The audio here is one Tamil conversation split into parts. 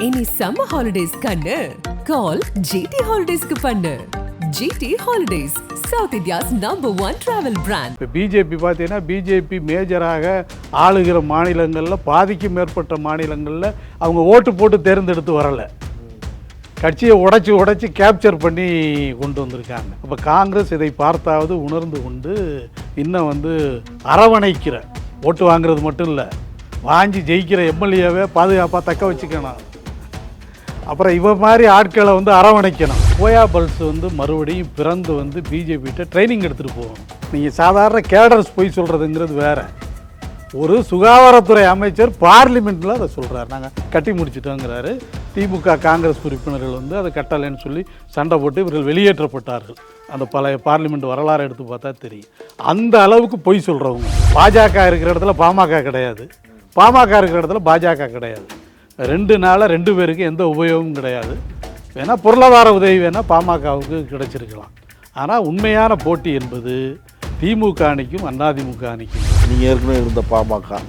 இனி சம்மர் ஹாலிடேஸ் கண்ணு கால் ஜிடி ஹாலிடேஸ்க்கு பண்ணு. GT Holidays, south India's #1 travel brand. இப்போ பிஜேபி பார்த்தீங்கன்னா பிஜேபி மேஜராக ஆளுகிற மாநிலங்களில் பாதிக்கும் மேற்பட்ட மாநிலங்களில் அவங்க ஓட்டு போட்டு தேர்ந்தெடுத்து வரலை, கட்சியை உடைச்சி கேப்சர் பண்ணி கொண்டு வந்திருக்காங்க. அப்போ காங்கிரஸ் இதை பார்த்தாவது உணர்ந்து கொண்டு இன்னும் அரவணைக்கிற, ஓட்டு வாங்குறது மட்டும் இல்லை, வாங்கி ஜெயிக்கிற எம்எல்ஏவை பாதுகாப்பாக தக்க வச்சுக்கணும். அப்புறம் இவ மாதிரி ஆட்களை அரவணைக்கணும். போயா பல்ஸ் மறுபடியும் பிறந்து பிஜேபிகிட்ட ட்ரைனிங் எடுத்துகிட்டு போகணும். நீங்கள் சாதாரண கேடர்ஸ் போய் சொல்கிறதுங்கிறது வேறு. ஒரு சுகாதாரத்துறை அமைச்சர் பார்லிமெண்ட்டில் அதை சொல்கிறார், நாங்கள் கட்டி முடிச்சிட்டோங்கிறாரு. திமுக காங்கிரஸ் உறுப்பினர்கள் அதை கட்டலைன்னு சொல்லி சண்டை போட்டு இவர்கள் வெளியேற்றப்பட்டார்கள். அந்த பழைய பார்லிமெண்ட் வரலாறு எடுத்து பார்த்தா தெரியும். அந்த அளவுக்கு பொய் சொல்கிறவங்க. பாஜக இருக்கிற இடத்துல பாமக கிடையாது, பாமக இருக்கிற இடத்துல பாஜக கிடையாது. 2 நாளாக 2 பேருக்கு எந்த உபயோகமும் கிடையாது. வேணால் பொருளாதார உதவி வேணால் பாமகவுக்கு கிடைச்சிருக்கலாம். ஆனால் உண்மையான போட்டி என்பது திமுக அணிக்கும் அதிமுக அணிக்கும். நீங்கள் ஏற்கனவே இருந்த பாமக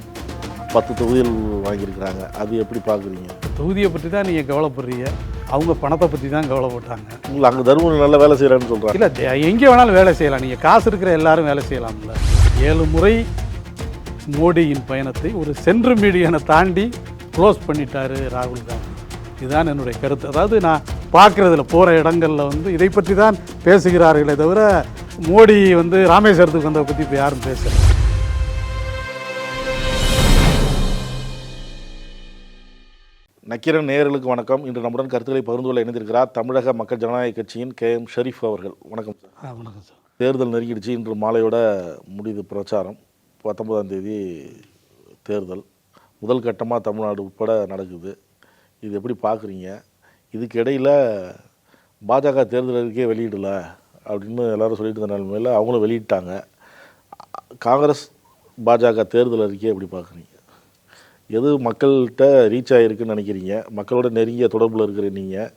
10 தொகுதிகள் வாங்கியிருக்கிறாங்க, அது எப்படி பார்க்குறீங்க? தொகுதியை பற்றி தான் நீங்கள் கவலைப்படுறீங்க, அவங்க பணத்தை பற்றி தான் கவலைப்பட்டாங்க. உங்களை அங்கே தருமபுரி நல்லா வேலை செய்கிறான்னு சொல்கிறாங்க. இல்லை, எங்கே வேணாலும் வேலை செய்யலாம், நீங்கள் காசு இருக்கிற எல்லாரும் வேலை செய்யலாம்ல. 7 முறை மோடியின் பயணத்தை ஒரு சென்ட்ரு மீடியனை தாண்டி க்ளோஸ் பண்ணிட்டாரு ராகுல் காந்தி. இதுதான் என்னுடைய கருத்து. அதாவது நான் பார்க்குறதுல போகிற இடங்களில் இதை பற்றி தான் பேசுகிறார்களே தவிர மோடி ராமேஸ்வரத்துக்கு வந்ததை பற்றி இப்போ யாரும் பேசல. நக்கீரன் நேயர்களுக்கு வணக்கம். இன்று நம்முடன் கருத்துக்களை பகிர்ந்து கொள்ள இணைந்திருக்கிறார் தமிழக மக்கள் ஜனநாயக கட்சியின் KM ஷரீஃப் அவர்கள். வணக்கம் சார். வணக்கம் சார். தேர்தல் நெருங்கிடுச்சு. இன்று மாலையோட முடிவு பிரச்சாரம். 19ஆம் தேதி தேர்தல். முதல் கட்டமாக தமிழ்நாடு உட்பட நடக்குது. இது எப்படி பார்க்குறீங்க? இதுக்கு இடையில் பாஜக தேர்தல் அறிக்கையே வெளியிடலை அப்படின்னு எல்லோரும் சொல்லிட்டு இருந்த நிலைமையில் அவங்களும் வெளியிட்டாங்க. காங்கிரஸ் பாஜக தேர்தல் அறிக்கையை எப்படி பார்க்குறீங்க? எது மக்கள்கிட்ட ரீச் ஆகிருக்குன்னு நினைக்கிறீங்க? மக்களோட நெருங்கிய தொடர்பில் இருக்கிற நீங்கள்,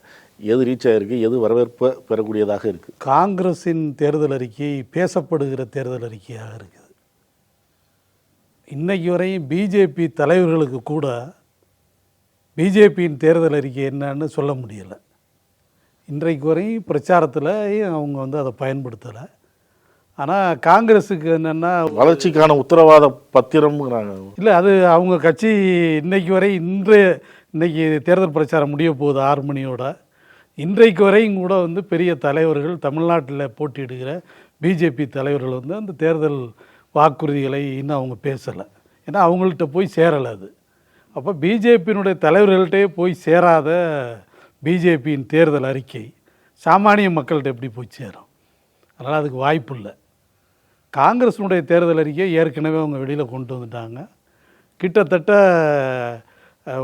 எது ரீச் ஆகிருக்கு, எது வரவேற்பை பெறக்கூடியதாக இருக்குது? காங்கிரஸின் தேர்தல் அறிக்கை பேசப்படுகிற தேர்தல் அறிக்கையாக இருக்குது. இன்றைக்கு வரையும் பிஜேபி தலைவர்களுக்கு கூட பிஜேபியின் தேர்தல் அறிக்கை என்னன்னு சொல்ல முடியலை. இன்றைக்கு வரையும் பிரச்சாரத்தில் அவங்க அதை பயன்படுத்தலை. ஆனால் காங்கிரஸுக்கு என்னென்னா வளர்ச்சிக்கான உத்தரவாத பத்திரம்ங்கிறாங்க. இல்லை, அது அவங்க கட்சி இன்றைக்கு வரை இன்றைக்கி தேர்தல் பிரச்சாரம் முடிய போகுது 6 மணியோட. இன்றைக்கு வரையும் கூட பெரிய தலைவர்கள், தமிழ்நாட்டில் போட்டியிடுகிற பிஜேபி தலைவர்கள் அந்த தேர்தல் வாக்குறுதிகளை இன்னும் அவங்க பேசலை. ஏன்னா அவங்கள்ட்ட போய் சேரலை அது. அப்போ பிஜேபியினுடைய தலைவர்கள்ட்டே போய் சேராத பிஜேபியின் தேர்தல் அறிக்கை சாமானிய மக்கள்கிட்ட எப்படி போய் சேரும்? அதனால் அதுக்கு வாய்ப்பு இல்லை. காங்கிரஸினுடைய தேர்தல் அறிக்கையை ஏற்கனவே அவங்க வெளியில் கொண்டு வந்துட்டாங்க. கிட்டத்தட்ட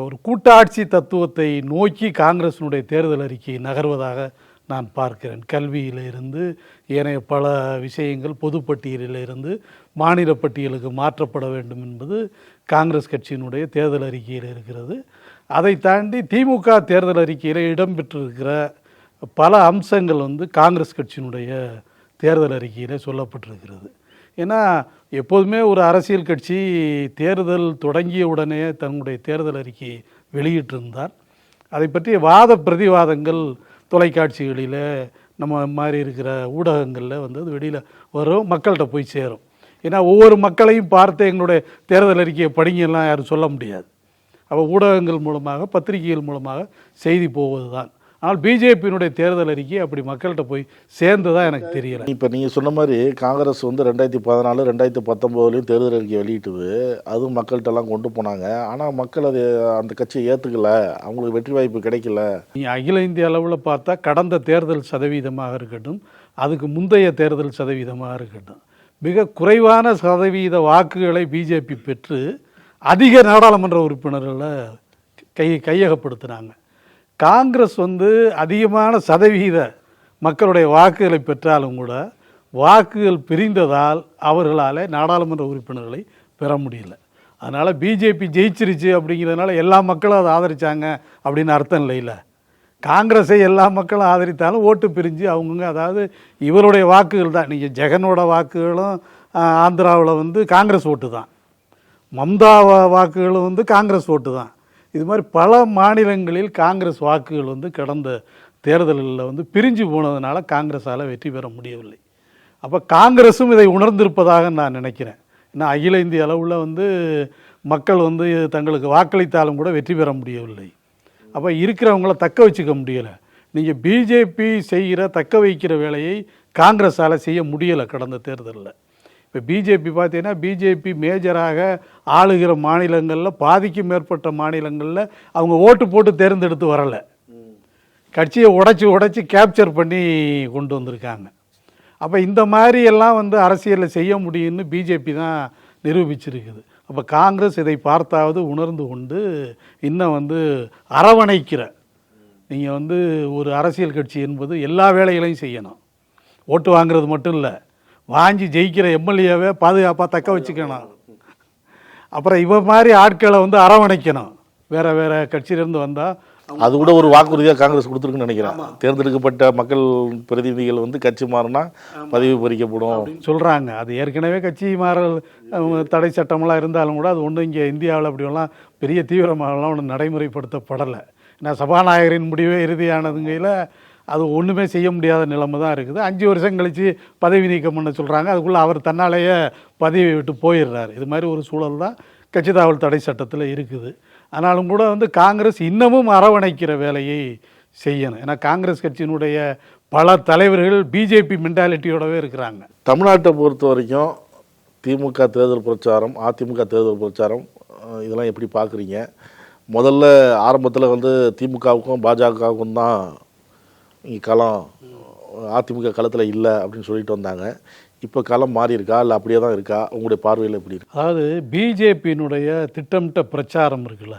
ஒரு கூட்டாட்சி தத்துவத்தை நோக்கி காங்கிரஸினுடைய தேர்தல் அறிக்கை நகர்வதாக நான் பார்க்கிறேன். கல்வியில் இருந்து ஏனைய பல விஷயங்கள் பொதுப்பட்டியலில் இருந்து மாநில பட்டியலுக்கு மாற்றப்பட வேண்டும் என்பது காங்கிரஸ் கட்சியினுடைய தேர்தல் அறிக்கையில் இருக்கிறது. அதை தாண்டி திமுக தேர்தல் அறிக்கையில் இடம்பெற்றிருக்கிற பல அம்சங்கள் காங்கிரஸ் கட்சியினுடைய தேர்தல் அறிக்கையில் சொல்லப்பட்டிருக்கிறது. ஏன்னா எப்போதுமே ஒரு அரசியல் கட்சி தேர்தல் தொடங்கிய உடனே தன்னுடைய தேர்தல் அறிக்கையை வெளியிட்டிருந்தார். அதை பற்றிய வாத பிரதிவாதங்கள் தொலைக்காட்சிகளில் நம்ம மாதிரி இருக்கிற ஊடகங்களில் அது வெளியில் வரும், மக்கள்கிட்ட போய் சேரும். ஏன்னா ஒவ்வொரு மக்களையும் பார்த்து எங்களுடைய தேர்தல் அறிக்கையை படிங்கலாம் யாரும் சொல்ல முடியாது. அப்போ ஊடகங்கள் மூலமாக, பத்திரிகைகள் மூலமாக செய்தி போவது தான். ஆனால் பிஜேபியினுடைய தேர்தல் அறிக்கை அப்படி மக்கள்கிட்ட போய் சேர்ந்ததாக எனக்கு தெரியலை. இப்போ நீங்கள் சொன்ன மாதிரி காங்கிரஸ் 2014, 2019 தேர்தல் அறிக்கை வெளியிட்டது, அதுவும் மக்கள்கிட்டலாம் கொண்டு போனாங்க. ஆனால் மக்கள் அது அந்த கட்சியை ஏற்றுக்கல, அவங்களுக்கு வெற்றி வாய்ப்பு கிடைக்கல. நீங்கள் அகில இந்திய அளவில் பார்த்தா கடந்த தேர்தல் சதவீதமாக இருக்கட்டும், அதுக்கு முந்தைய தேர்தல் சதவீதமாக இருக்கட்டும், மிக குறைவான சதவீத வாக்குகளை பிஜேபி பெற்று அதிக நாடாளுமன்ற உறுப்பினர்களை கையகப்படுத்தினாங்க. காங்கிரஸ் அதிகமான சதவீத மக்களுடைய வாக்குகளை பெற்றாலும் கூட வாக்குகள் பிரிந்ததால் அவர்களால் நாடாளுமன்ற உறுப்பினர்களை பெற முடியல. அதனால் பிஜேபி ஜெயிச்சிருச்சு அப்படிங்கிறதுனால எல்லா மக்களும் அதை ஆதரித்தாங்க அப்படின்னு அர்த்தம் இல்லைல்ல. காங்கிரஸை எல்லா மக்களும் ஆதரித்தாலும் ஓட்டு பிரிஞ்சு அவங்கவுங்க, அதாவது இவருடைய வாக்குகள் தான். நீங்கள் ஜெகனோட வாக்குகளும் ஆந்திராவில் காங்கிரஸ் ஓட்டு தான், மம்தா வாக்குகளும் காங்கிரஸ் ஓட்டு தான். இது மாதிரி பல மாநிலங்களில் காங்கிரஸ் வாக்குகள் வந்து கடந்த தேர்தல்களில் வந்து பிரிஞ்சு போனதுனால காங்கிரஸால் வெற்றி பெற முடியவில்லை. அப்போ காங்கிரஸும் இதை உணர்ந்திருப்பதாக நான் நினைக்கிறேன். ஏன்னா அகில இந்திய அளவில் வந்து மக்கள் வந்து தங்களுக்கு வாக்களித்தாலும் கூட வெற்றி பெற முடியவில்லை. அப்போ இருக்கிறவங்கள தக்க வச்சுக்க முடியலை. நீங்கள் பிஜேபி செய்கிற தக்க வைக்கிற வேலையை காங்கிரஸால் செய்ய முடியலை கடந்த தேர்தலில். இப்போ பிஜேபி பார்த்தீங்கன்னா பிஜேபி மேஜராக ஆளுகிற மாநிலங்களில் பாதிக்கும் மேற்பட்ட மாநிலங்களில் அவங்க ஓட்டு போட்டு தேர்ந்தெடுத்து வரலை. கட்சியை உடைச்சி கேப்சர் பண்ணி கொண்டு வந்திருக்காங்க. அப்போ இந்த மாதிரி எல்லாம் வந்து அரசியலில் செய்ய முடியும்னு பிஜேபி தான் நிரூபிச்சிருக்குது. அப்போ காங்கிரஸ் இதை பார்த்தாவது உணர்ந்து கொண்டு இன்னும் வந்து அரவணைக்கிற, நீங்கள் வந்து ஒரு அரசியல் கட்சி என்பது எல்லா வேலைகளையும் செய்யணும். ஓட்டு வாங்குறது மட்டும் இல்லை, வாங்கி ஜெயிக்கிற எம்எல்ஏவை பாதுகாப்பாக தக்க வச்சுக்கணும். அப்புறம் இவ மாதிரி ஆட்களை வந்து அரவணைக்கணும். வேறு கட்சியிலேருந்து வந்தால் அது கூட ஒரு வாக்குறுதியாக காங்கிரஸ் கொடுத்துருக்குன்னு நினைக்கிறேன். தேர்ந்தெடுக்கப்பட்ட மக்கள் பிரதிநிதிகள் வந்து கட்சி மாறினா பதவி பறிக்கப்படும் சொல்கிறாங்க. அது ஏற்கனவே கட்சி மாறல் தடை சட்டமெல்லாம் இருந்தாலும் கூட அது ஒன்றும் இங்கே இந்தியாவில் அப்படியெல்லாம் பெரிய தீவிரமாகலாம் ஒன்று நடைமுறைப்படுத்தப்படலை. ஏன்னா சபாநாயகரின் முடிவே இறுதியானதுங்கையில் அது ஒன்றுமே செய்ய முடியாத நிலைமை தான் இருக்குது. 5 வருஷம் கழித்து பதவி நீக்கம் பண்ண சொல்கிறாங்க. அதுக்குள்ளே அவர் தன்னாலேயே பதவியை விட்டு போயிடுறாரு. இது மாதிரி ஒரு சூழல் தான் கட்சி தாவல் தடை சட்டத்தில் இருக்குது. ஆனாலும் கூட வந்து காங்கிரஸ் இன்னமும் அரவணைக்கிற வேலையை செய்யணும். ஏன்னா காங்கிரஸ் கட்சியினுடைய பல தலைவர்கள் பிஜேபி மென்டாலிட்டியோடவே இருக்கிறாங்க. தமிழ்நாட்டை பொறுத்த வரைக்கும் திமுக தேர்தல் பிரச்சாரம், அதிமுக தேர்தல் பிரச்சாரம் இதெல்லாம் எப்படி பார்க்குறீங்க? முதல்ல ஆரம்பத்தில் வந்து திமுகவுக்கும் பாஜகவுக்கும் தான் களம், அதிமுக களத்தில் இல்லை அப்படின்னு சொல்லிட்டு வந்தாங்க. இப்போ களம் மாறி இருக்கா இல்லை அப்படியே தான் இருக்கா? உங்களுடைய பார்வையில் எப்படி இருக்கு? அதாவது பிஜேபியினுடைய திட்டமிட்ட பிரச்சாரம் இருக்குல்ல,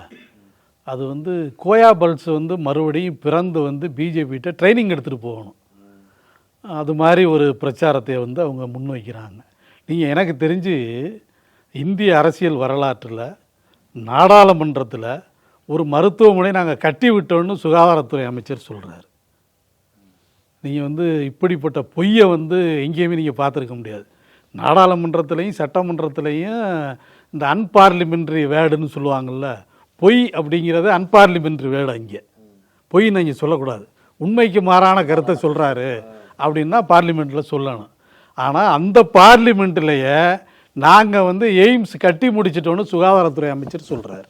அது வந்து கோயா பல்ஸ் வந்து மறுபடியும் பிறந்து வந்து பிஜேபிகிட்ட ட்ரைனிங் எடுத்துகிட்டு போகணும். அது மாதிரி ஒரு பிரச்சாரத்தை வந்து அவங்க முன்வைக்கிறாங்க. நீங்கள் எனக்கு தெரிஞ்சு இந்திய அரசியல் வரலாற்றில் நாடாளுமன்றத்தில் ஒரு மருத்துவமனை நாங்கள் கட்டி விட்டோன்னு சுகாதாரத்துறை அமைச்சர் சொல்கிறார். நீங்கள் வந்து இப்படிப்பட்ட பொய்யை வந்து எங்கேயுமே நீங்கள் பார்த்துருக்க முடியாது. நாடாளுமன்றத்துலேயும் சட்டமன்றத்துலேயும் இந்த அன்பார்லிமெண்ட்ரி வேர்டுன்னு சொல்லுவாங்கள்ல, பொய் அப்படிங்கிறது அன்பார்லிமெண்ட்ரி வேர்டு. அங்கே பொய் நீங்கள் சொல்லக்கூடாது. உண்மைக்கு மாறான கருத்தை சொல்கிறாரு அப்படின்னா பார்லிமெண்ட்டில் சொல்லணும். ஆனால் அந்த பார்லிமெண்ட்லேயே நாங்கள் வந்து எய்ம்ஸ் கட்டி முடிச்சிட்டோன்னு சுகாதாரத்துறை அமைச்சர் சொல்கிறார்.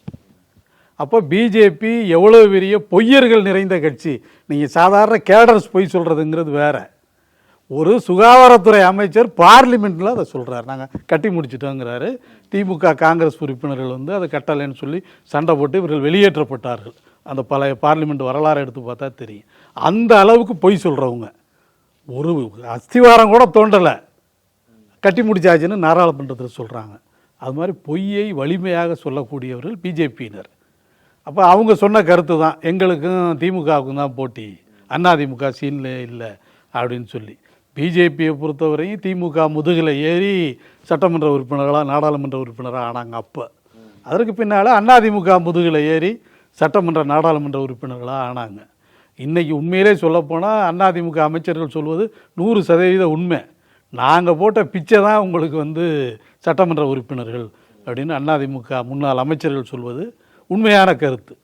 அப்போ பிஜேபி எவ்வளோ பெரிய பொய்யர்கள் நிறைந்த கட்சி. நீங்கள் சாதாரண கேடர்ஸ் பொய் சொல்கிறதுங்கிறது வேறு. ஒரு சுகாதாரத்துறை அமைச்சர் பார்லிமெண்ட்டில் அதை சொல்கிறார், நாங்கள் கட்டி முடிச்சிட்டோங்கிறாரு. திமுக காங்கிரஸ் உறுப்பினர்கள் வந்து அதை கட்டலைன்னு சொல்லி சண்டை போட்டு இவர்கள் வெளியேற்றப்பட்டார்கள். அந்த பழைய பார்லிமெண்ட் வரலாறு எடுத்து பார்த்தா தெரியும். அந்த அளவுக்கு பொய் சொல்கிறவங்க, ஒரு அஸ்திவாரம் கூட தோண்டலை, கட்டி முடிச்சாச்சுன்னு நாடாளுமன்றத்தில் சொல்கிறாங்க. அது மாதிரி பொய்யை வலிமையாக சொல்லக்கூடியவர்கள் பிஜேபியினர். அப்போ அவங்க சொன்ன கருத்து தான், எங்களுக்கும் திமுகவுக்கும் தான் போட்டி, அதிமுக சீனில் இல்லை அப்படின்னு சொல்லி. பிஜேபியை பொறுத்தவரையும் திமுக முதுகில் ஏறி சட்டமன்ற உறுப்பினர்களாக நாடாளுமன்ற உறுப்பினராக ஆனாங்க. அப்போ அதற்கு பின்னால் அதிமுக முதுகில் ஏறி சட்டமன்ற நாடாளுமன்ற உறுப்பினர்களாக ஆனாங்க. இன்றைக்கி உண்மையிலே சொல்லப்போனால் அதிமுக அமைச்சர்கள் சொல்வது 100% உண்மை. நாங்கள் போட்ட பிச்சை தான் உங்களுக்கு வந்து சட்டமன்ற உறுப்பினர்கள் அப்படின்னு அதிமுக முன்னாள் அமைச்சர்கள் சொல்வது உண்மையான கருத்து.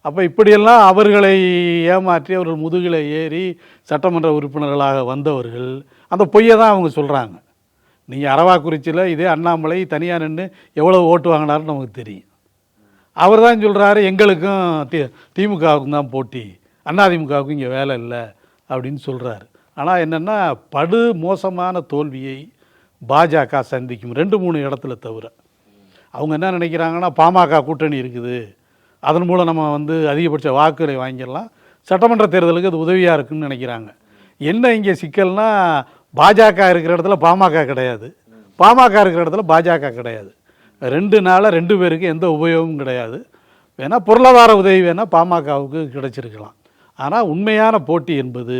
அப்போ இப்படியெல்லாம் அவர்களை ஏமாற்றி அவர்கள் முதுகில் ஏறி சட்டமன்ற உறுப்பினர்களாக வந்தவர்கள் அந்த பொய்யை தான் அவங்க சொல்கிறாங்க. நீங்கள் அரவாக்குறிச்சியில் இதே அண்ணாமலை தனியாக நின்று எவ்வளோ ஓட்டு வாங்கினாருன்னு நமக்கு தெரியும். அவர் தான் சொல்கிறாரு, எங்களுக்கும் திமுகவுக்கும் தான் போட்டி, அதிமுகவுக்கும் இங்கே வேலை இல்லை அப்படின்னு சொல்கிறாரு. ஆனால் என்னென்னா படு மோசமான தோல்வியை பாஜக சந்திக்கும் 2-3 இடத்துல தவிர. அவங்க என்ன நினைக்கிறாங்கன்னா, பாமக கூட்டணி இருக்குது, அதன் மூலம் நம்ம வந்து அதிகபட்ச வாக்குகளை வாங்கிடலாம், சட்டமன்ற தேர்தலுக்கு அது உதவியாக இருக்குன்னு நினைக்கிறாங்க. என்ன இங்கே சிக்கல்னா, பாஜக இருக்கிற இடத்துல பாமக கிடையாது, பாமக இருக்கிற இடத்துல பாஜக கிடையாது. 2 நாளாக 2 பேருக்கு எந்த உபயோகமும் கிடையாது. வேணால் பொருளாதார உதவி வேணால் பாமகவுக்கு கிடைச்சிருக்கலாம். ஆனால் உண்மையான போட்டி என்பது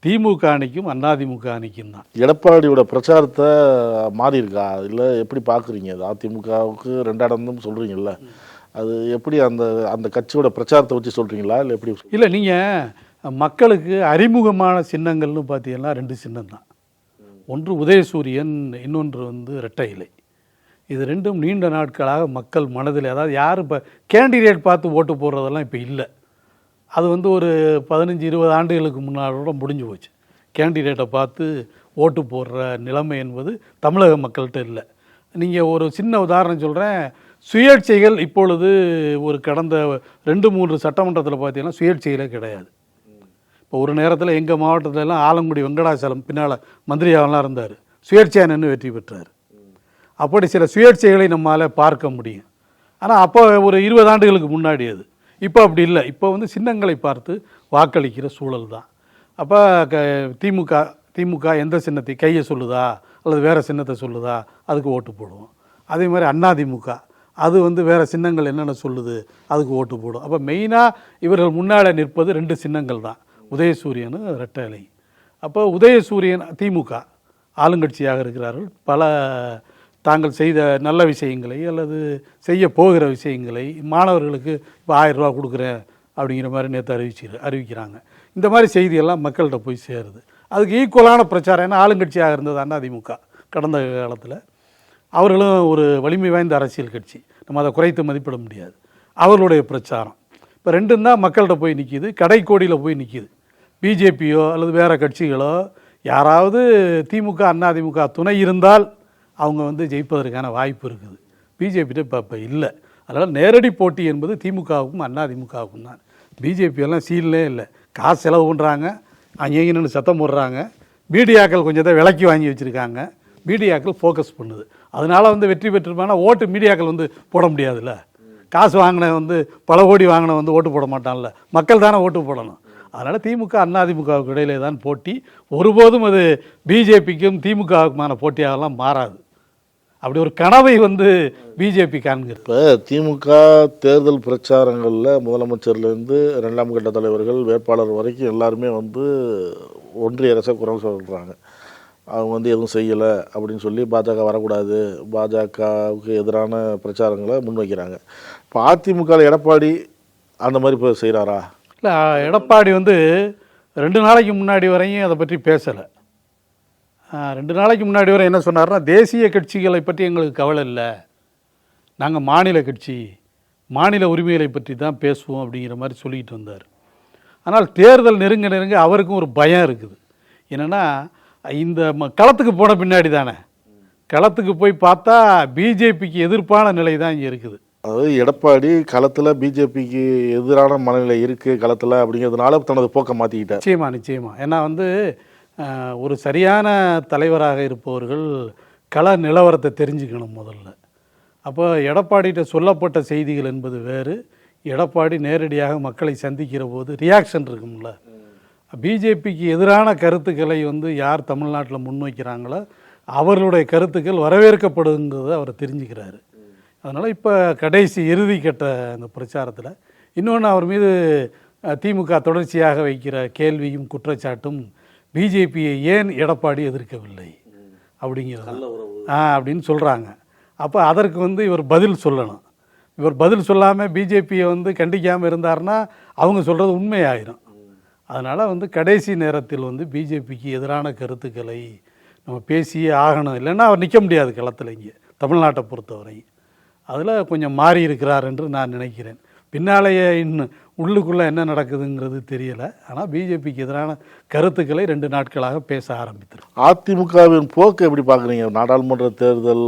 திமுக அணிக்கும் அதிமுக அணிக்கும் தான். எடப்பாடியோட பிரச்சாரத்தை மாறி இருக்கா இல்லை எப்படி பார்க்குறீங்க? அது அதிமுகவுக்கு 2 இடம்னு சொல்கிறீங்கல்ல, அது எப்படி அந்த அந்த கட்சியோட பிரச்சாரத்தை வச்சு சொல்கிறீங்களா இல்லை எப்படி? இல்லை, நீங்கள் மக்களுக்கு அறிமுகமான சின்னங்கள்னு பார்த்தீங்கன்னா 2 சின்னம் தான். ஒன்று உதயசூரியன், இன்னொன்று வந்து இரட்டை இலை. இது ரெண்டும் நீண்ட நாட்களாக மக்கள் மனதில், அதாவது யார் இப்போ கேண்டிடேட் பார்த்து ஓட்டு போடுறதெல்லாம் இப்போ இல்லை. அது வந்து ஒரு 15-20 ஆண்டுகளுக்கு முன்னாடி முடிஞ்சு போச்சு. கேண்டிடேட்டை பார்த்து ஓட்டு போடுற நிலைமை என்பது தமிழக மக்கள்கிட்ட இல்லை. நீங்கள் ஒரு சின்ன உதாரணம் சொல்கிறேன். சுயேட்சைகள் இப்பொழுது ஒரு கடந்த 2-3 சட்டமன்றத்தில் பார்த்தீங்கன்னா சுயேட்சைகளே கிடையாது. இப்போ ஒரு நேரத்தில் எங்கள் மாவட்டத்திலலாம் ஆலங்குடி வெங்கடாசலம் பின்னால் மந்திரியாகலாம் இருந்தார், சுயேட்சையாக நின்று வெற்றி பெற்றார். அப்படி சில சுயேட்சைகளை நம்மால் பார்க்க முடியும். ஆனால் அப்போ ஒரு 20 ஆண்டுகளுக்கு முன்னாடி அது. இப்போ அப்படி இல்லை. இப்போ வந்து சின்னங்களை பார்த்து வாக்களிக்கிற சூழல் தான். அப்போ திமுக எந்த சின்னத்தை கையை சொல்லுதா அல்லது வேறு சின்னத்தை சொல்லுதா அதுக்கு ஓட்டு போடுவோம். அதே மாதிரி அதிமுக அது வந்து வேறு சின்னங்கள் என்னென்ன சொல்லுது அதுக்கு ஓட்டு போடும். அப்போ மெயினாக இவர்கள் முன்னாடி நிற்பது 2 சின்னங்கள் தான், உதயசூரியன் ரெட்டை இலை. அப்போ உதயசூரியன் திமுக ஆளுங்கட்சியாக இருக்கிறார்கள். பல தாங்கள் செய்த நல்ல விஷயங்களை அல்லது செய்ய போகிற விஷயங்களை மாணவர்களுக்கு இப்போ 1000 ரூபா கொடுக்குறேன் அப்படிங்கிற மாதிரி நேற்று அறிவிக்கிறாங்க. இந்த மாதிரி செய்தியெல்லாம் மக்கள்கிட்ட போய் சேருது. அதுக்கு ஈக்குவலான பிரச்சாரம். ஏன்னா ஆளுங்கட்சியாக இருந்தது அதிமுக கடந்த காலத்தில். அவர்களும் ஒரு வலிமை வாய்ந்த அரசியல் கட்சி, நம்ம அதை குறைத்து மதிப்பிட முடியாது. அவர்களுடைய பிரச்சாரம் இப்போ ரெண்டும் தான் மக்கள்கிட்ட போய் நிற்கிது, கடைக்கோடியில் போய் நிற்கிது. பிஜேபியோ அல்லது வேறு கட்சிகளோ யாராவது திமுக அதிமுக துணை இருந்தால் அவங்க வந்து ஜெயிப்பதற்கான வாய்ப்பு இருக்குது. பிஜேபிகிட்ட இப்போ இல்லை. அதனால் நேரடி போட்டி என்பது திமுகவுக்கும் அதிமுகவுக்கும் தான். பிஜேபியெல்லாம் சீல்லே இல்லை. காசு செலவு பண்ணுறாங்க, அங்கே நின்று சத்தம் போடுறாங்க. மீடியாக்கள் கொஞ்சத்தை விலைக்கு வாங்கி வச்சுருக்காங்க. மீடியாக்கள் ஃபோக்கஸ் பண்ணுது. அதனால் வந்து வெற்றி பெற்றிருப்பாங்கன்னா ஓட்டு மீடியாக்கள் வந்து போட முடியாதுல்ல. காசு வாங்கின வந்து பல கோடி வாங்கின வந்து ஓட்டு போட மாட்டான்ல, மக்கள் தானே ஓட்டு போடணும். அதனால் திமுக அதிமுகவுக்கு இடையிலே தான் போட்டி. ஒருபோதும் அது பிஜேபிக்கும் திமுகவுக்குமான போட்டியாகலாம் மாறாது. அப்படி ஒரு கனவை வந்து பிஜேபி காண்கிறது. இப்போ திமுக தேர்தல் பிரச்சாரங்களில் முதலமைச்சர்லேருந்து 2ஆம் கட்ட தலைவர்கள் வேட்பாளர் வரைக்கும் எல்லாருமே வந்து ஒன்றிய அரசை குரல் சொல்கிறாங்க. அவங்க வந்து எதுவும் செய்யலை அப்படின்னு சொல்லி பாஜக வரக்கூடாது, பாஜகவுக்கு எதிரான பிரச்சாரங்களை முன்வைக்கிறாங்க. இப்போ அதிமுக எடப்பாடி அந்த மாதிரி இப்போ செய்கிறாரா? இல்லை, எடப்பாடி வந்து 2 நாளைக்கு முன்னாடி வரையும் அதை பற்றி பேசலை. 2 நாளைக்கு முன்னாடி வரை என்ன சொன்னார்னா, தேசிய கட்சிகளை பற்றி எங்களுக்கு கவலை இல்லை, நாங்கள் மாநில கட்சி, மாநில உரிமைகளை பற்றி தான் பேசுவோம் அப்படிங்கிற மாதிரி சொல்லிக்கிட்டு வந்தார். ஆனால் தேர்தல் நெருங்க அவருக்கும் ஒரு பயம் இருக்குது. என்னென்னா, இந்த களத்துக்கு போன பின்னாடி தானே, களத்துக்கு போய் பார்த்தா பிஜேபிக்கு எதிர்ப்பான நிலை தான் இங்கே இருக்குது. அதாவது எடப்பாடி களத்தில் பிஜேபிக்கு எதிரான மனநிலை இருக்குது களத்தில் அப்படிங்கிறதுனால தனது போக்கை மாற்றிக்கிட்டார். நிச்சயமாக. ஏன்னா வந்து ஒரு சரியான தலைவராக இருப்பவர்கள் கள நிலவரத்தை தெரிஞ்சுக்கணும் முதல்ல. அப்போ எடப்பாடிகிட்ட சொல்லப்பட்ட செய்திகள் என்பது வேறு, எடப்பாடி நேரடியாக மக்களை சந்திக்கிற போது ரியாக்ஷன் இருக்கும்ல. பிஜேபிக்கு எதிரான கருத்துக்களை வந்து யார் தமிழ்நாட்டில் முன்வைக்கிறாங்களோ அவர்களுடைய கருத்துக்கள் வரவேற்கப்படுங்கிறத அவர் தெரிஞ்சுக்கிறாரு. அதனால் இப்போ கடைசி இறுதி கட்ட அந்த பிரச்சாரத்தில் இன்னொன்று அவர் மீது திமுக தொடர்ச்சியாக வைக்கிற கேள்வியும் குற்றச்சாட்டும் பிஜேபியை ஏன் எடப்பாடி எதிர்க்கவில்லை அப்படிங்கிறது அப்படின்னு சொல்கிறாங்க. அப்போ அதற்கு வந்து இவர் பதில் சொல்லணும். இவர் பதில் சொல்லாமல் பிஜேபியை வந்து கண்டிக்காமல் இருந்தார்னா அவங்க சொல்கிறது உண்மையாயிரும். அதனால் வந்து கடைசி நேரத்தில் வந்து பிஜேபிக்கு எதிரான கருத்துக்களை நம்ம பேசியே ஆகணும், இல்லைன்னா அவர் நிற்க முடியாது களத்தில் இங்கே தமிழ்நாட்டை பொறுத்தவரை. அதில் கொஞ்சம் மாறி இருக்கிறார் என்று நான் நினைக்கிறேன். பின்னாலேயே இன்னும் உள்ளுக்குள்ளே என்ன நடக்குதுங்கிறது தெரியலை. ஆனால் பிஜேபிக்கு எதிரான கருத்துக்களை 2 நாட்களாக பேச ஆரம்பித்தார். அதிமுகவின் போக்கு எப்படி பார்க்குறீங்க? நாடாளுமன்ற தேர்தல்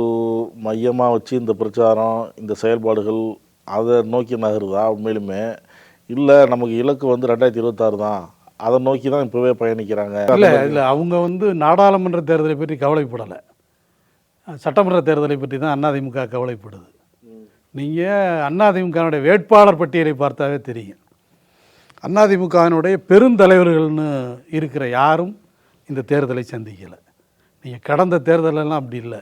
மையமாக வச்சு இந்த பிரச்சாரம், இந்த செயல்பாடுகள் அதை நோக்கி நகருதா உண்மையிலுமே? இல்லை நமக்கு இலக்கு வந்து 2026 தான், அதை நோக்கி தான் இப்போவே பயணிக்கிறாங்க? இல்லை அவங்க வந்து நாடாளுமன்ற தேர்தலை பற்றி கவலைப்படலை, சட்டமன்ற தேர்தலை பற்றி தான் அதிமுக கவலைப்படுது. நீங்கள் அதிமுகனுடைய வேட்பாளர் பட்டியலை பார்த்தாவே தெரியும். அதிமுகவினுடைய பெருந்தலைவர்கள்னு இருக்கிற யாரும் இந்த தேர்தலை சந்திக்கலை. நீங்கள் கடந்த தேர்தலெல்லாம் அப்படி இல்லை.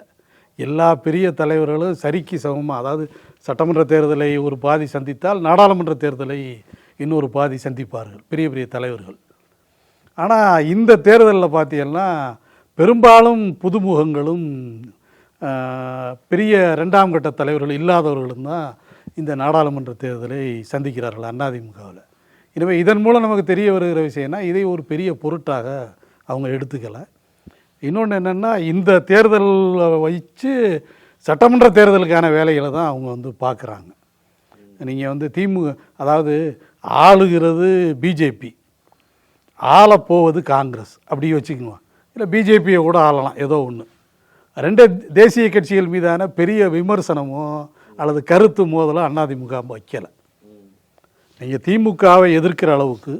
எல்லா பெரிய தலைவர்களும் சரிக்கு சமமாக, அதாவது சட்டமன்ற தேர்தலை ஒரு பாதி சந்தித்தால் நாடாளுமன்ற தேர்தலை இன்னொரு பாதி சந்திப்பார்கள் பெரிய பெரிய தலைவர்கள். ஆனால் இந்த தேர்தலில் பார்த்தீங்கன்னா பெரும்பாலும் புதுமுகங்களும் பெரிய 2ஆம் கட்ட தலைவர்கள் இல்லாதவர்களும் தான் இந்த நாடாளுமன்ற தேர்தலை சந்திக்கிறார்கள் அதிமுகவில். எனவே இதன் மூலம் நமக்கு தெரிய வருகிற விஷயம்னா இதை ஒரு பெரிய பொருட்டாக அவங்க எடுத்துக்கலை. இன்னொன்று என்னென்னா, இந்த தேர்தல் வச்சு சட்டமன்ற தேர்தலுக்கான வேலைகளை தான் அவங்க வந்து பார்க்குறாங்க. நீங்கள் வந்து அதாவது ஆளுகிறது பிஜேபி, ஆளப்போவது காங்கிரஸ் அப்படி வச்சுக்கணும். இல்லை பிஜேபியை கூட ஆளலாம், ஏதோ ஒன்று. ரெண்டு தேசிய கட்சிகள் மீதான பெரிய விமர்சனமோ அல்லது கருத்து மோதலோ அதிமுக வைக்கலை. நீங்கள் திமுகவை எதிர்க்கிற அளவுக்கு,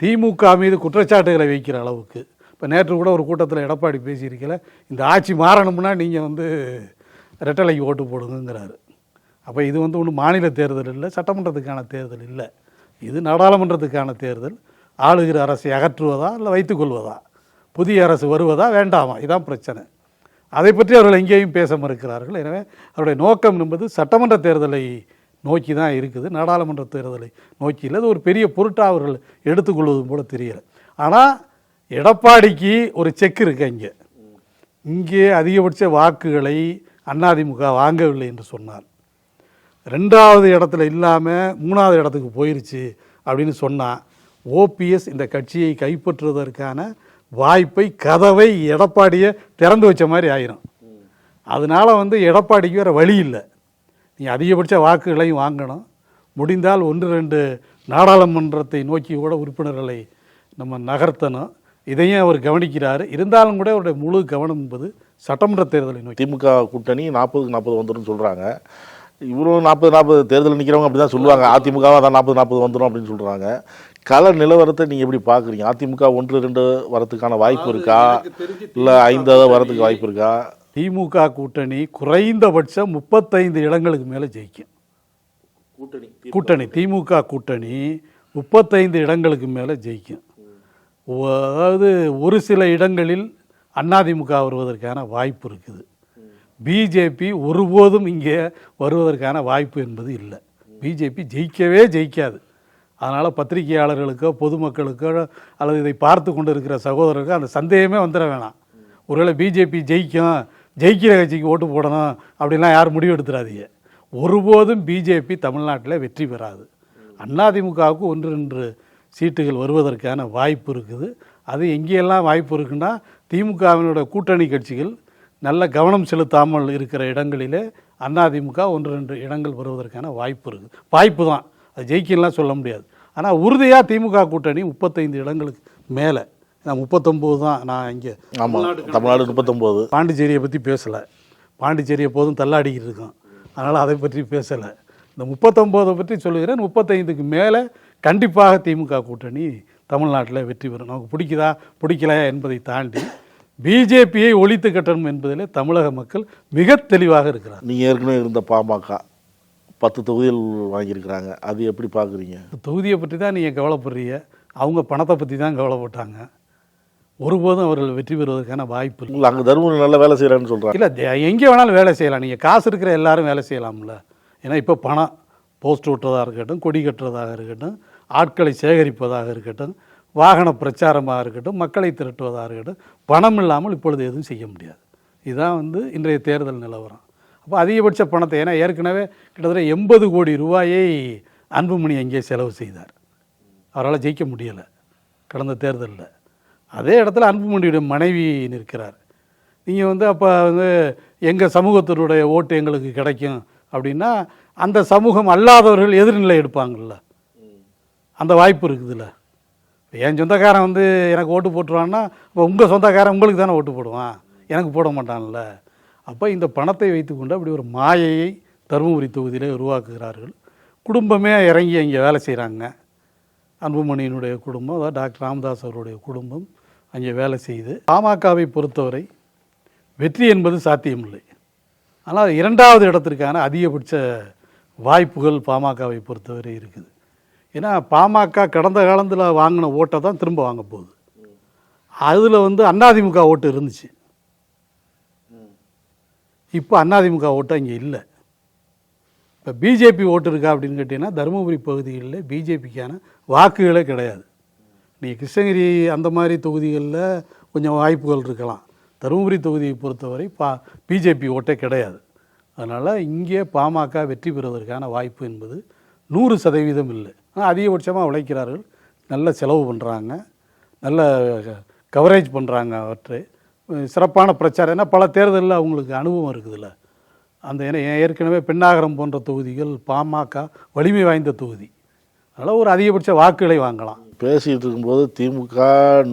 திமுக மீது குற்றச்சாட்டுகளை வைக்கிற அளவுக்கு, இப்போ நேற்று கூட ஒரு கூட்டத்தில் எடப்பாடி பேசியிருக்கல, இந்த ஆட்சி மாறணும்னா நீங்கள் வந்து ரெட்டலைக்கு ஓட்டு போடுங்கிறாரு. அப்போ இது வந்து ஒன்றும் மாநில தேர்தல் இல்லை, சட்டமன்றத்துக்கான தேர்தல் இல்லை, இது நாடாளுமன்றத்துக்கான தேர்தல். ஆளுகிற அரசை அகற்றுவதா இல்லை வைத்துக்கொள்வதா, புதிய அரசு வருவதா வேண்டாமா, இதுதான் பிரச்சனை. அதை பற்றி அவர்கள் எங்கேயும் பேச மறுக்கிறார்கள். எனவே அவருடைய நோக்கம் என்பது சட்டமன்ற தேர்தலை நோக்கி தான் இருக்குது, நாடாளுமன்ற தேர்தலை நோக்கி இல்லை. அது ஒரு பெரிய பொருட்டாக அவர்கள் எடுத்துக்கொள்வதும் போல தெரியலை. ஆனால் எடப்பாடிக்கு ஒரு செக் இருக்கு. இங்கே அதிகபட்ச வாக்குகளை அதிமுக வாங்கவில்லை என்று சொன்னார், 2வது இடத்துல இல்லாமல் 3வது இடத்துக்கு போயிருச்சு அப்படின்னு சொன்னால், ஓபிஎஸ் இந்த கட்சியை கைப்பற்றுவதற்கான வாய்ப்பை, கதவை எடப்பாடியை திறந்து வச்ச மாதிரி ஆயிரும். அதனால் வந்து எடப்பாடிக்கு வேறு வழி இல்லை. நீங்கள் அதிகபட்ச வாக்குகளையும் வாங்கணும், முடிந்தால் 1-2 நாடாளுமன்றத்தை நோக்கி கூட உறுப்பினர்களை நம்ம நகர்த்தணும். இதையும் அவர் கவனிக்கிறார். இருந்தாலும் கூட அவருடைய முழு கவனம் என்பது சட்டமன்ற தேர்தலை நோக்கி. திமுக கூட்டணி 40-40 வந்துடும் சொல்கிறாங்க. இவரும் 40-40 தேர்தல் நிற்கிறவங்க அப்படி தான் சொல்லுவாங்க. அதிமுகவாக தான் 40-40 வந்துடும் அப்படின்னு சொல்கிறாங்க. கள நிலவரத்தை நீங்கள் எப்படி பார்க்குறீங்க? அதிமுக 1-2 வரத்துக்கான வாய்ப்பு இருக்கா, இல்லை 5 வரத்துக்கு வாய்ப்பு இருக்கா? திமுக கூட்டணி குறைந்தபட்சம் 35 இடங்களுக்கு மேலே ஜெயிக்கும். கூட்டணி திமுக கூட்டணி 35 இடங்களுக்கு மேலே ஜெயிக்கும். அதாவது ஒரு சில இடங்களில் அதிமுக வருவதற்கான வாய்ப்பு இருக்குது. பிஜேபி ஒருபோதும் இங்கே வருவதற்கான வாய்ப்பு என்பது இல்லை. பிஜேபி ஜெயிக்கவே ஜெயிக்காது. அதனால் பத்திரிகையாளர்களுக்கோ பொதுமக்களுக்கோ அல்லது இதை பார்த்து கொண்டு இருக்கிற சகோதரர்களுக்கோ அந்த சந்தேகமே வந்துட வேணாம். ஒருவேளை பிஜேபி ஜெயிக்கும், ஜெயிக்கிற கட்சிக்கு ஓட்டு போடணும் அப்படின்லாம் யாரும் முடிவு எடுத்துடாதீங்க. ஒருபோதும் பிஜேபி தமிழ்நாட்டில் வெற்றி பெறாது. அதிமுகவுக்கு 1-2 சீட்டுகள் வருவதற்கான வாய்ப்பு இருக்குது. அது எங்கேயெல்லாம் வாய்ப்பு இருக்குன்னா, திமுகவினோட கூட்டணி கட்சிகள் நல்ல கவனம் செலுத்தாமல் இருக்கிற இடங்களிலே அதிமுக 1-2 இடங்கள் வருவதற்கான வாய்ப்பு இருக்குது. வாய்ப்பு தான், அது ஜெயிக்கலாம் சொல்ல முடியாது. ஆனால் உறுதியாக திமுக கூட்டணி 35 இடங்களுக்கு மேலே, நான் 39 தான். நான் இங்கே தமிழ்நாடு 39. பாண்டிச்சேரியை பற்றி பேசலை, பாண்டிச்சேரியை போதும் தள்ளாடிக்கிட்டு இருக்கோம், அதனால் அதை பற்றி பேசலை. இந்த 39 பற்றி சொல்லுகிறேன். 35க்கு மேலே கண்டிப்பாக திமுக கூட்டணி தமிழ்நாட்டில் வெற்றி பெறும். நமக்கு பிடிக்குதா பிடிக்கலையா என்பதை தாண்டி பிஜேபியை ஒழித்து கட்டணும் என்பதிலே தமிழக மக்கள் மிக தெளிவாக இருக்கிறார். நீங்கள் ஏற்கனவே இருந்த பாமக 10 தொகுதிகள் வாங்கியிருக்கிறாங்க, அது எப்படி பார்க்குறீங்க? தொகுதியை பற்றி தான் நீங்கள் கவலைப்படுறீங்க, அவங்க பணத்தை பற்றி தான் கவலைப்பட்டாங்க. ஒருபோதும் அவர்கள் வெற்றி பெறுவதற்கான வாய்ப்பு இல்லை. அங்கே தருமபுரி நல்ல வேலை செய்கிறான்னு சொல்கிறாங்க. இல்லை, எங்கே வேணாலும் வேலை செய்யலாம். நீங்கள் காசு இருக்கிற எல்லாரும் வேலை செய்யலாம்ல. ஏன்னா இப்போ பணம், போஸ்ட் ஓட்டுறதாக இருக்கட்டும், கொடி கட்டுறதாக இருக்கட்டும், ஆட்களை சேகரிப்பதாக இருக்கட்டும், வாகன பிரச்சாரமாக இருக்கட்டும், மக்களை திரட்டுவதாக இருக்கட்டும், பணம் இல்லாமல் இப்பொழுது எதுவும் செய்ய முடியாது. இதுதான் வந்து இன்றைய தேர்தல் நிலவரம். அப்போ அதிகபட்ச பணத்தை, ஏன்னா ஏற்கனவே கிட்டத்தட்ட 80 கோடி ரூபாயை அன்புமணி அங்கே செலவு செய்தார். அவரால் ஜெயிக்க முடியலை கடந்த தேர்தலில். அதே இடத்துல அன்புமணியுடைய மனைவி நிற்கிறார். நீங்கள் வந்து அப்போ வந்து எங்கள் சமூகத்தினுடைய ஓட்டு எங்களுக்கு கிடைக்கும் அப்படின்னா, அந்த சமூகம் அல்லாதவர்கள் எதிர்நிலை எடுப்பாங்கள்ல, அந்த வாய்ப்பு இருக்குதுல்ல. என் சொந்தக்காரன் வந்து எனக்கு ஓட்டு போட்டுருவான்னா, இப்போ உங்கள் சொந்தக்காரன் உங்களுக்கு தானே ஓட்டு போடுவான், எனக்கு போட மாட்டான்ல. அப்போ இந்த பணத்தை வைத்துக்கொண்டு அப்படி ஒரு மாயையை தருமபுரி தொகுதியிலே உருவாக்குகிறார்கள். குடும்பமே இறங்கி அங்கே வேலை செய்கிறாங்க. அன்புமணியினுடைய குடும்பம், அதாவது டாக்டர் ராமதாஸ் அவருடைய குடும்பம் அங்கே வேலை செய்து, பாமகவை பொறுத்தவரை வெற்றி என்பது சாத்தியமில்லை. ஆனால் 2வது இடத்திற்கான அதிகபட்ச வாய்ப்புகள் பாமகவை பொறுத்தவரை இருக்குது. ஏன்னா பாமக கடந்த காலத்தில் வாங்கின ஓட்டை தான் திரும்ப வாங்க போகுது. அதில் வந்து அதிமுக ஓட்டு இருந்துச்சு, இப்போ அதிமுக ஓட்டு அங்கே இல்லை. இப்போ பிஜேபி ஓட்டு இருக்கா அப்படின்னு கேட்டிங்கன்னா, தருமபுரி பகுதிகளில் பிஜேபிக்கான வாக்குகளே கிடையாது. நீங்கள் கிருஷ்ணகிரி அந்த மாதிரி தொகுதிகளில் கொஞ்சம் வாய்ப்புகள் இருக்கலாம். தருமபுரி தொகுதியை பொறுத்தவரை பிஜேபி ஓட்டே கிடையாது. அதனால் இங்கே பாமக வெற்றி பெறுவதற்கான வாய்ப்பு என்பது 100% இல்லை. ஆனால் அதிகபட்சமாக உழைக்கிறார்கள், நல்ல செலவு பண்ணுறாங்க, நல்ல கவரேஜ் பண்ணுறாங்க, அவற்றை சிறப்பான பிரச்சாரம். ஏன்னா பல தேர்தலில் அவங்களுக்கு அனுபவம் இருக்குதுல்ல. அந்த ஏற்கனவே பெண்ணாகரம் போன்ற தொகுதிகள் பாமக வலிமை வாய்ந்த தொகுதி, அதனால் ஒரு அதிகபட்ச வாக்குகளை வாங்கலாம். பேசிகிட்டு இருக்கும்போது திமுக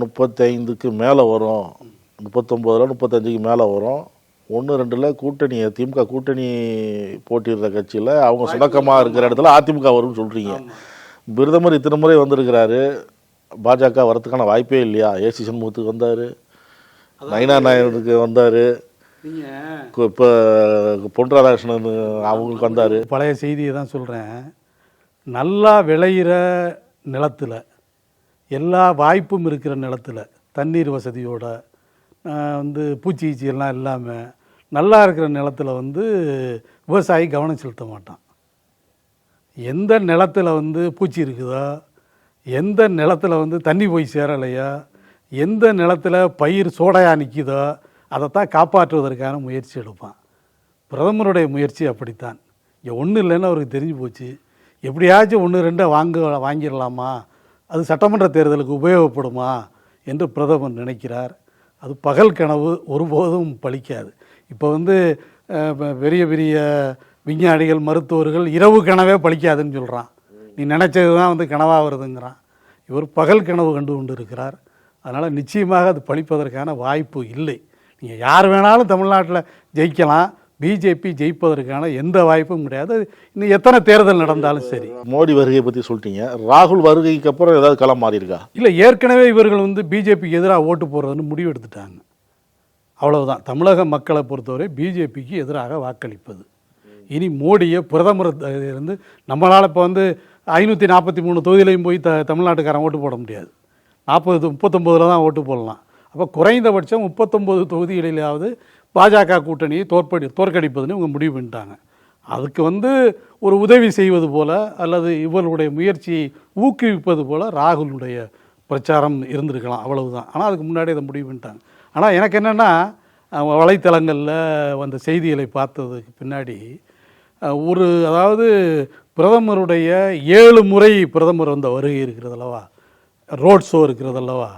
35க்கு மேலே வரும், 39 35க்கு மேலே வரும், 1-2 கூட்டணி திமுக கூட்டணி போட்டிடுற கட்சியில் அவங்க சுணக்கமாக இருக்கிற இடத்துல அதிமுக வரும்னு சொல்கிறீங்க. பிரதமர் இத்தனை முறை வந்திருக்கிறாரு, பாஜக வரத்துக்கான வாய்ப்பே இல்லையா? ஏசி சண்முகத்துக்கு வந்தார், நயினா நாயனுக்கு வந்தார், இப்போ பொன் ராதாகிருஷ்ணன் அவங்களுக்கு வந்தார். பழைய செய்தியை தான் சொல்கிறேன். நல்லா விளையிற நிலத்தில், எல்லா வாய்ப்பும் இருக்கிற நிலத்தில், தண்ணீர் வசதியோட பூச்சி எல்லாம் இல்லாமல் நல்லா இருக்கிற நிலத்தில் விவசாயி கவனம் செலுத்த மாட்டான். எந்த நிலத்தில் பூச்சி இருக்குதோ, எந்த நிலத்தில் தண்ணி போய் சேரலையோ, எந்த நிலத்தில் பயிர் சோடையாக நிற்கிதோ அதைத்தான் காப்பாற்றுவதற்கான முயற்சி எடுப்பான். பிரதமருடைய முயற்சி அப்படித்தான். இங்கே ஒன்றும் இல்லைன்னு அவருக்கு தெரிஞ்சு போச்சு, எப்படியாச்சும் 1-2 வாங்கிடலாமா, அது சட்டமன்ற தேர்தலுக்கு உபயோகப்படுமா என்று பிரதமர் நினைக்கிறார். அது பகல் கனவு, ஒருபோதும் பலிக்காது. இப்போ பெரிய பெரிய விஞ்ஞானிகள், மருத்துவர்கள் இரவு கனவே பலிக்காதுன்னு சொல்கிறான். நீ நினச்சது தான் கனவாக வருதுங்கிறான். இவர் பகல் கனவு கண்டு கொண்டு இருக்கிறார். அதனால் நிச்சயமாக அது பலிப்பதற்கான வாய்ப்பு இல்லை. நீங்கள் யார் வேணாலும் தமிழ்நாட்டில் ஜெயிக்கலாம், பிஜேபி ஜெயிப்பதற்கான எந்த வாய்ப்பும் கிடையாது. இன்னும் எத்தனை தேர்தல் நடந்தாலும் சரி. மோடி வருகையை பற்றி சொல்லிட்டீங்க, ராகுல் வருகைக்கு அப்புறம் ஏதாவது களம் மாறி இருக்கா? இல்லை, ஏற்கனவே இவர்கள் பிஜேபிக்கு எதிராக ஓட்டு போடுறதுன்னு முடிவு எடுத்துட்டாங்க. அவ்வளவுதான். தமிழக மக்களை பொறுத்தவரை பிஜேபிக்கு எதிராக வாக்களிப்பது. இனி மோடியை பிரதமர் இருந்து நம்மளால் இப்போ 543 தொகுதியிலையும் போய் தமிழ்நாட்டுக்காரன் ஓட்டு போட முடியாது. 39 தான் ஓட்டு போடலாம். அப்போ குறைந்தபட்சம் 39 தொகுதிகளிலாவது பாஜக கூட்டணியை தோற்கடிப்பதுன்னு இவங்க முடிவு பண்ணிட்டாங்க. அதுக்கு ஒரு உதவி செய்வது போல அல்லது இவர்களுடைய முயற்சியை ஊக்குவிப்பது போல் ராகுலுடைய பிரச்சாரம் இருந்திருக்கலாம், அவ்வளவுதான். ஆனால் அதுக்கு முன்னாடி அதை முடிவு பண்ணிட்டாங்க. ஆனால் எனக்கு என்னென்னா, வலைத்தளங்களில் வந்த செய்திகளை பார்த்ததுக்கு பின்னாடி அதாவது பிரதமருடைய 7 முறை பிரதமர் வருகை இருக்கிறதல்லவா, ரோட் ஷோ இருக்கிறதல்லவா,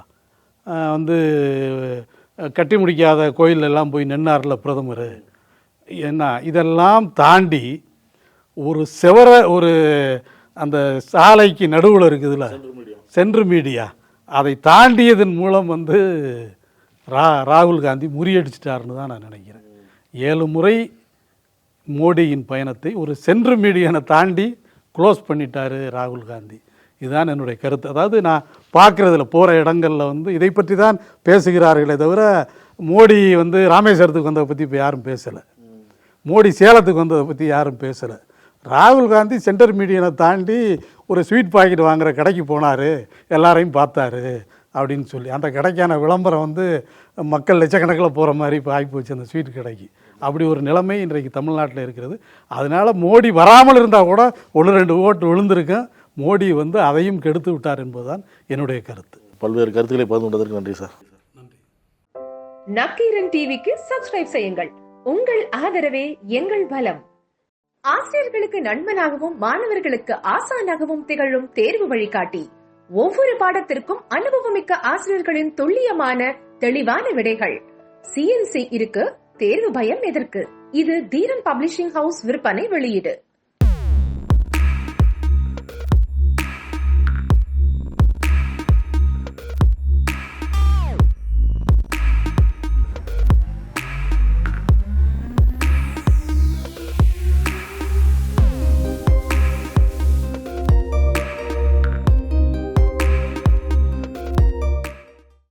கட்டி முடிக்காத கோயிலெல்லாம் போய் நின்னார்ல பிரதமர், என்ன இதெல்லாம் தாண்டி ஒரு அந்த சாலைக்கு நடுவில் இருக்குதுல்ல சென்ட்ரல் மீடியா, அதை தாண்டியதன் மூலம் ராகுல் காந்தி முறியடிச்சிட்டாருன்னு தான் நான் நினைக்கிறேன். 7 முறை மோடியின் பயணத்தை ஒரு சென்ட்ரல் மீடியனை தாண்டி க்ளோஸ் பண்ணிட்டாரு ராகுல் காந்தி. இதுதான் என்னுடைய கருத்து. அதாவது நான் பார்க்குறதுல போகிற இடங்களில் இதை பற்றி தான் பேசுகிறார்களே தவிர மோடி ராமேஸ்வரத்துக்கு வந்ததை பற்றி இப்போ யாரும் பேசலை, மோடி சேலத்துக்கு வந்ததை பற்றி யாரும் பேசலை. ராகுல் காந்தி சென்ட்ரல் மீடியனை தாண்டி ஒரு ஸ்வீட் பாக்கெட் வாங்குகிற கடைக்கு போனார், எல்லாரையும் பார்த்தாரு அப்படின்னு சொல்லி அந்த கடைக்கான விளம்பரம் மக்கள் லட்சக்கணக்கில் போகிற மாதிரி இப்போ ஆகிப்போச்சு அந்த ஸ்வீட் கடைக்கு. அப்படி ஒரு நிலைமை இன்றைக்கு தமிழ்நாட்டில் இருக்கிறது. அதனால் மோடி வராமல் இருந்தால் கூட 1-2 ஓட்டு விழுந்திருக்கும். மோடி அதையும் கெடுத்து விட்டார் என்பதுதான் என்னுடைய கருத்து. பல்வேறு கருத்துக்களை பகிர்ந்து கொண்டதற்கு நன்றி சார். நக்கீரன் டிவிக்கு சப்ஸ்கிரைப் செய்யுங்கள். உங்கள் ஆதரவே எங்கள் பலம். ஆசிரியர்களுக்கு நண்பனாகவும் மாணவர்களுக்கு ஆசானாகவும் திகழும் தேர்வு வழிகாட்டி. ஒவ்வொரு பாடத்திற்கும் அனுபவமிக்க ஆசிரியர்களின் துல்லியமான தெளிவான விடைகள். CNC இருக்கு, தேர்வு பயம் எதற்கு? இது தீரன் பப்ளிஷிங் ஹவுஸ் விற்பனை வெளியீடு.